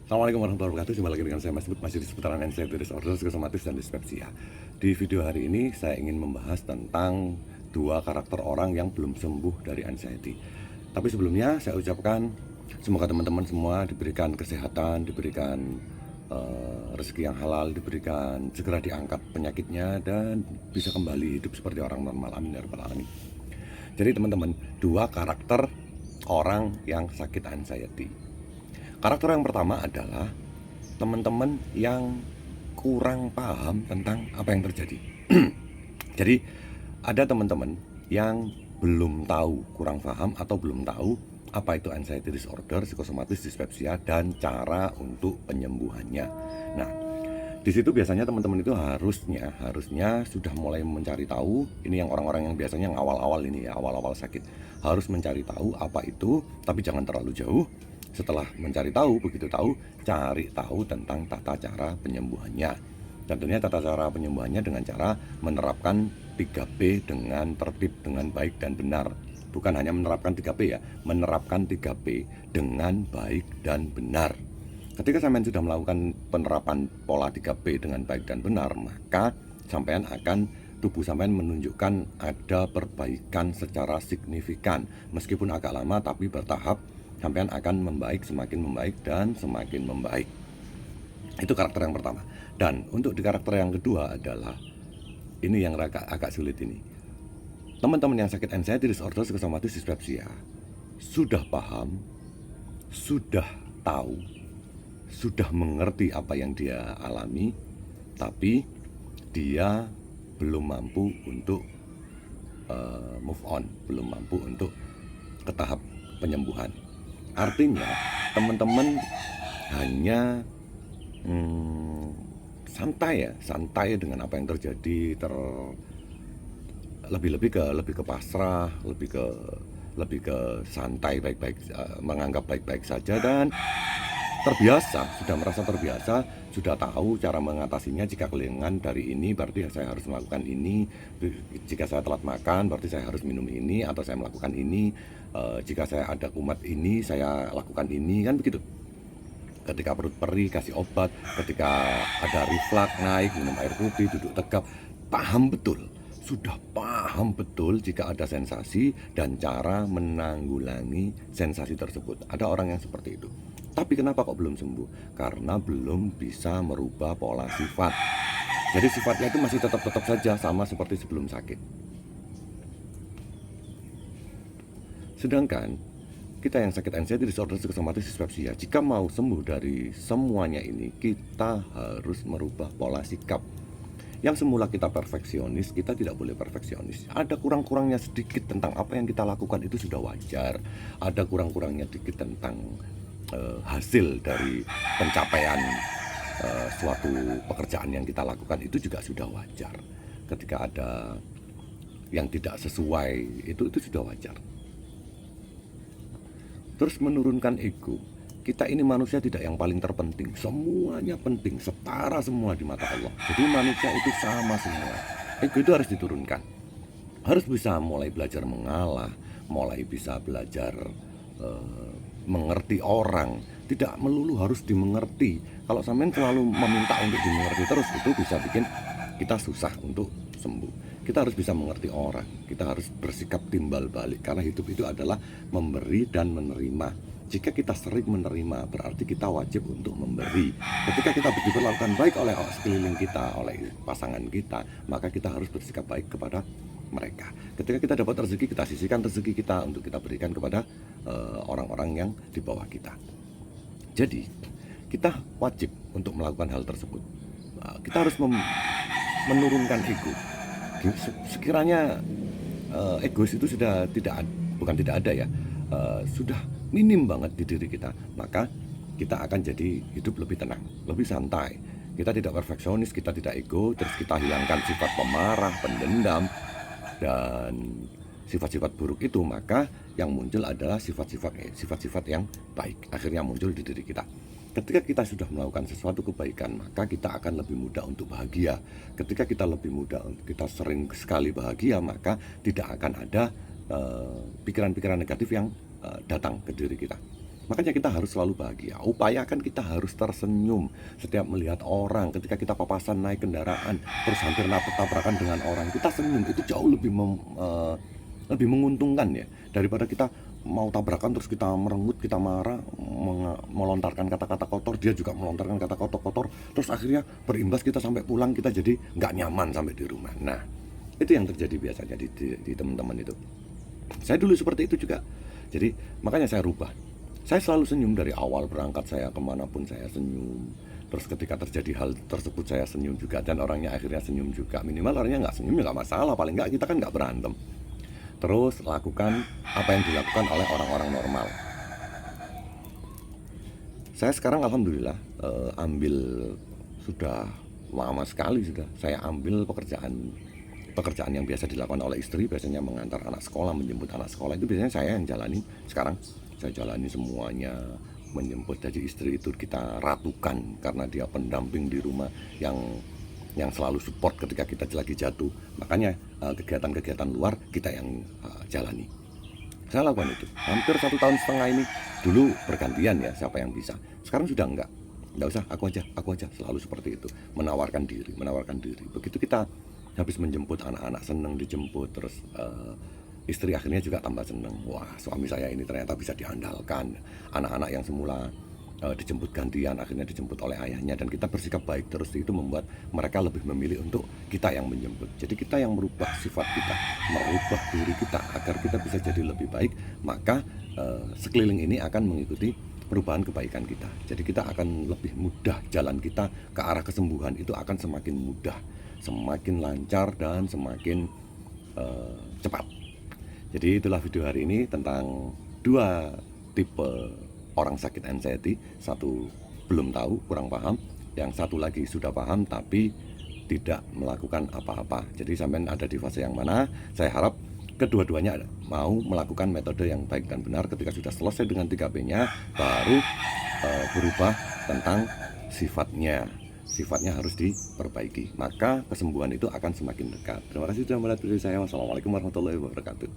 Assalamualaikum warahmatullahi wabarakatuh. Jumpa lagi dengan saya masih di seputaran anxiety disorder, psikosomatis, dan dispepsia. Di video hari ini saya ingin membahas tentang dua karakter orang yang belum sembuh dari anxiety. Tapi sebelumnya saya ucapkan semoga teman-teman semua diberikan kesehatan, diberikan rezeki yang halal, diberikan segera diangkat penyakitnya dan bisa kembali hidup seperti orang normal. Amin ya rabbal alamin. Jadi teman-teman, dua karakter orang yang sakit anxiety. Karakter yang pertama adalah teman-teman yang kurang paham tentang apa yang terjadi. Jadi ada teman-teman yang belum tahu, kurang paham atau belum tahu apa itu anxiety disorder, psikosomatis, dispepsia, dan cara untuk penyembuhannya. Nah, di situ biasanya teman-teman itu harusnya sudah mulai mencari tahu. Ini yang orang-orang yang biasanya yang awal-awal ini ya, awal-awal sakit, harus mencari tahu apa itu, tapi jangan terlalu jauh. Setelah mencari tahu, begitu tahu, cari tahu tentang tata cara penyembuhannya. Tentunya tata cara penyembuhannya dengan cara menerapkan 3P dengan tertib, dengan baik dan benar. Bukan hanya menerapkan 3P ya, menerapkan 3P dengan baik dan benar. Ketika sampean sudah melakukan penerapan pola 3P dengan baik dan benar, maka sampean akan tubuh sampean menunjukkan ada perbaikan secara signifikan. Meskipun agak lama tapi bertahap, sampean akan membaik, semakin membaik dan semakin membaik. Itu karakter yang pertama. Dan untuk di karakter yang kedua adalah ini yang agak sulit ini. Teman-teman yang sakit anxiety disorder, psikosomatis, dispepsia sudah paham, sudah tahu, sudah mengerti apa yang dia alami, tapi dia belum mampu untuk move on, belum mampu untuk ke tahap penyembuhan. Artinya teman-teman hanya santai dengan apa yang terjadi, lebih ke pasrah, lebih ke santai, baik-baik, menganggap baik-baik saja, dan sudah merasa terbiasa, sudah tahu cara mengatasinya. Jika kelingan dari ini berarti saya harus melakukan ini, jika saya telat makan berarti saya harus minum ini atau saya melakukan ini, jika saya ada kumat ini saya lakukan ini, kan begitu. Ketika perut perih kasih obat, ketika ada reflux naik minum air putih, duduk tegap. Sudah paham betul jika ada sensasi dan cara menanggulangi sensasi tersebut. Ada orang yang seperti itu. Tapi kenapa kok belum sembuh? Karena belum bisa merubah pola sifat. Jadi sifatnya itu masih tetap saja sama seperti sebelum sakit. Sedangkan kita yang sakit anxiety disorder, psikosomatis, dispepsia, jika mau sembuh dari semuanya ini, kita harus merubah pola sikap. Yang semula kita perfeksionis, kita tidak boleh perfeksionis. Ada kurang-kurangnya sedikit tentang apa yang kita lakukan, itu sudah wajar. Ada kurang-kurangnya sedikit tentang hasil dari pencapaian suatu pekerjaan yang kita lakukan, itu juga sudah wajar. Ketika ada yang tidak sesuai, itu sudah wajar. Terus menurunkan ego. Kita ini manusia tidak yang paling terpenting, semuanya penting, setara semua di mata Allah. Jadi manusia itu sama semua. Ego itu harus diturunkan. Harus bisa mulai belajar mengalah, mulai bisa belajar mengerti orang. Tidak melulu harus dimengerti. Kalau sampean selalu meminta untuk dimengerti terus, itu bisa bikin kita susah untuk sembuh. Kita harus bisa mengerti orang. Kita harus bersikap timbal balik, karena hidup itu adalah memberi dan menerima. Jika kita sering menerima, berarti kita wajib untuk memberi. Ketika kita diperlakukan baik oleh sekeliling kita, oleh pasangan kita, maka kita harus bersikap baik kepada mereka. Ketika kita dapat rezeki, kita sisihkan rezeki kita untuk kita berikan kepada orang-orang yang di bawah kita. Jadi kita wajib untuk melakukan hal tersebut. Kita harus menurunkan ego. Sekiranya egois itu sudah bukan tidak ada ya, sudah minim banget di diri kita, maka kita akan jadi hidup lebih tenang, lebih santai. Kita tidak perfeksionis, kita tidak ego, terus kita hilangkan sifat pemarah, pendendam, dan sifat-sifat buruk itu, maka yang muncul adalah sifat-sifat yang baik, akhirnya muncul di diri kita. Ketika kita sudah melakukan sesuatu kebaikan, maka kita akan lebih mudah untuk bahagia. Ketika kita lebih mudah, kita sering sekali bahagia, maka tidak akan ada pikiran-pikiran negatif yang datang ke diri kita. Makanya kita harus selalu bahagia. Upayakan kita harus tersenyum setiap melihat orang. Ketika kita papasan naik kendaraan, terus hampir tabrakan dengan orang, kita senyum. Itu jauh lebih menguntungkan ya, daripada kita mau tabrakan terus kita merengut, kita marah, melontarkan kata-kata kotor, dia juga melontarkan kata-kata kotor, terus akhirnya berimbas kita sampai pulang kita jadi nggak nyaman sampai di rumah. Nah, itu yang terjadi biasanya di teman-teman itu. Saya dulu seperti itu juga. Jadi makanya saya rubah. Saya selalu senyum dari awal berangkat, saya kemanapun saya senyum. Terus ketika terjadi hal tersebut saya senyum juga, dan orangnya akhirnya senyum juga. Minimal orangnya nggak senyum ya nggak masalah, paling nggak kita kan nggak berantem. Terus lakukan apa yang dilakukan oleh orang-orang normal. Saya sekarang alhamdulillah ambil, sudah lama sekali sudah saya ambil pekerjaan yang biasa dilakukan oleh istri, biasanya mengantar anak sekolah, menjemput anak sekolah, itu biasanya saya yang jalani. Sekarang saya jalani semuanya, menjemput. Jadi istri itu kita ratukan karena dia pendamping di rumah yang selalu support ketika kita lagi jatuh. Makanya kegiatan-kegiatan luar kita yang jalani. Saya lakukan itu hampir 1,5 tahun ini. Dulu bergantian ya siapa yang bisa. Sekarang sudah enggak usah, aku aja, selalu seperti itu. Menawarkan diri. Begitu kita habis menjemput anak-anak, seneng dijemput, terus istri akhirnya juga tambah seneng. Wah, suami saya ini ternyata bisa diandalkan. Anak-anak yang semula dijemput gantian akhirnya dijemput oleh ayahnya, dan kita bersikap baik terus, itu membuat mereka lebih memilih untuk kita yang menjemput. Jadi kita yang merubah sifat kita, merubah diri kita agar kita bisa jadi lebih baik. Maka sekeliling ini akan mengikuti perubahan kebaikan kita. Jadi kita akan lebih mudah, jalan kita ke arah kesembuhan itu akan semakin mudah, semakin lancar, dan semakin cepat. Jadi itulah video hari ini tentang 2 tipe orang sakit anxiety. Satu belum tahu, kurang paham. Yang satu lagi sudah paham tapi tidak melakukan apa-apa. Jadi sampai ada di fase yang mana, saya harap kedua-duanya mau melakukan metode yang baik dan benar. Ketika sudah selesai dengan 3P-nya, baru berubah tentang sifatnya. Sifatnya harus diperbaiki, maka kesembuhan itu akan semakin dekat. Terima kasih sudah melihat video saya. Wassalamualaikum warahmatullahi wabarakatuh.